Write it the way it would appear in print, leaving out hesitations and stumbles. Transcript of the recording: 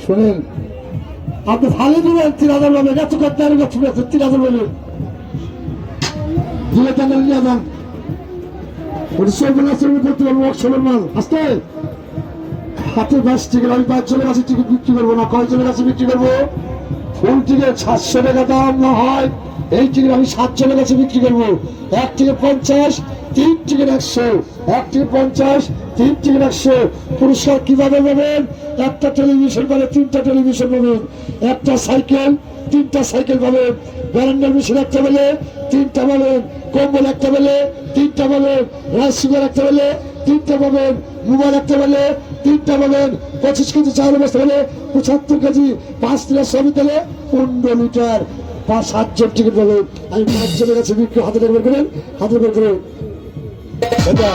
শোনেন, আপনি ভালো দিবেন 3000 বলবেন, এত করতে আর 3000 বলবেন, দিলে টাকা নিয়ে যান। ওটা চলবে না, চলবে করতে পারবো, ওয়ার্কশপের মাল আসতে হাতে 10 টিকিট। আমি 5 জনের কাছে টিকিট বিক্রি করবো না, কয়জনের কাছে বিক্রি করবো? ফুল টিকিট 700 টাকা দাম না হয়, এই টিকিট আমি 7 জনের কাছে বিক্রি করবো। 1 টিকিট 50, 3 টিকিট 100, 1 টিকিট 50, 3 টিকিট 100। পুরস্কার কিভাবে পাবেন? একটা টেলিভিশন পাবে, 3টা টেলিভিশন পাবেন, একটা সাইকেল, 3টা সাইকেল পাবেন, ব্যারান্ডার মেশিন একটা পেলে 3টা পাবেন, কম্বল একটা পেলে 3টা পাবেন, রাইস সুগার একটা পেলে 3টা পাবেন, মোবাইল একটা পেলে 3টা পাবেন, 25 কেজি চাউল বস্তা পেলে 75 কেজি, 5 লিটার সবই পেলে 15 লিটার, 5-7 জন টিকিট পাবেন। আমি 5 জনের কাছে বিক্রি, হাতে বের করেন, হাতে বের করেন। এটা